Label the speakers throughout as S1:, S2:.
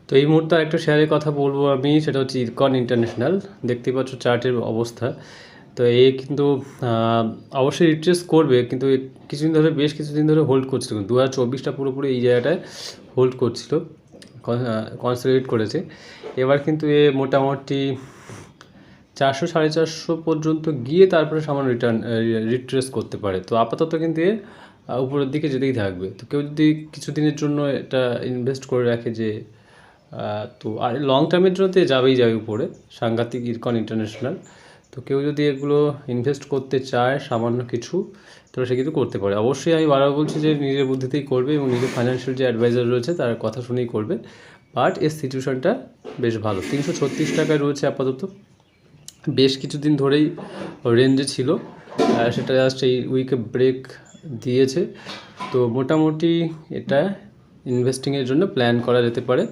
S1: তো এই মুহূর্তে আরেকটা শেয়ারের কথা বলবো আমি, সেটা হচ্ছে ইরকন ইন্টারন্যাশনাল। দেখতেই পাচ্ছ চার্টের অবস্থা। তো এই কিন্তু অবশ্যই রিট্রেস করবে, কিন্তু কিছুদিন ধরে, বেশ কিছুদিন ধরে হোল্ড করছিল। 2024টা পুরোপুরি এই জায়গাটায় হোল্ড করছিল, কনসলিডেট করেছে। এবার কিন্তু এ মোটামুটি 400-450 পর্যন্ত গিয়ে তারপরে সামান্য রিট্রেস করতে পারে। তো আপাতত কিন্তু এ উপরের দিকে যেতেই থাকবে। তো কেউ যদি কিছুদিনের জন্য এটা ইনভেস্ট করে রাখে যে তো আর লং টার্মের জন্য তো যাবেই যাবে উপরে, সাংঘাতিক ইরকন ইন্টারন্যাশনাল। তো কেউ যদি এগুলো ইনভেস্ট করতে চায় সামান্য কিছু, তাহলে সে কিন্তু করতে পারে। অবশ্যই আমি বারবার বলছি যে নিজের বুদ্ধিতেই করবে এবং নিজের ফাইন্যান্সিয়াল যে অ্যাডভাইজার রয়েছে তার কথা শুনেই করবে। বাট এর সিচুয়েশনটা বেশ ভালো। 336 টাকায় রয়েছে আপাতত, বেশ কিছুদিন ধরেই রেঞ্জে ছিল, সেটা জাস্ট এই উইকে ব্রেক দিয়েছে। তো মোটামুটি এটা ইনভেস্টিংয়ের জন্য প্ল্যান করা যেতে পারে।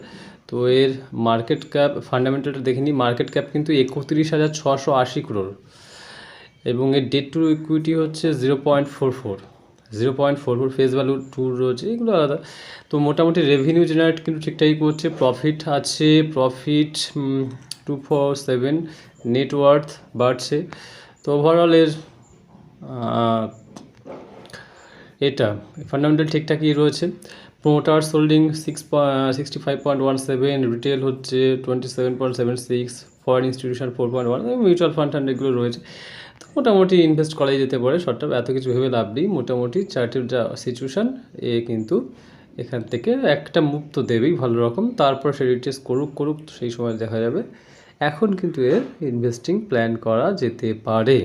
S1: তো এর মার্কেট ক্যাপ, ফান্ডামেন্টালটা দেখে নিই। মার্কেট ক্যাপ কিন্তু 31,680 crore এবং এর ডেট টু ইকুইটি হচ্ছে 0.44, ফেস ভ্যালু 2 রয়েছে, এগুলো আলাদা। তো মোটামুটি রেভিনিউ জেনারেট কিন্তু ঠিকঠাকই করছে, প্রফিট আছে, প্রফিট 247, নেটওয়ার্থ বাড়ছে। তো ওভারঅল এর এটা ফান্ডামেন্টাল ঠিকঠাকই রয়েছে। প্রোমোটার্স হোল্ডিং 65.17, রিটেল হচ্ছে 27.76, ফরেন ইনস্টিটিউশন 4.1, মিউচুয়াল ফান্ড এগুলো রয়েছে। তো মোটামুটি ইনভেস্ট করাই যেতে পারে। শর্ট টার্ম এত কিছু ভেবে লাভ নেই। মোটামুটি চার্টের যা সিচুয়েশান, এ কিন্তু এখান থেকে একটা মুভ তো দেবেই ভালো রকম, তারপর সে রিটেস্ট করুক সেই সময় দেখা যাবে। এখন কিন্তু এর ইনভেস্টিং প্ল্যান করা যেতে পারে।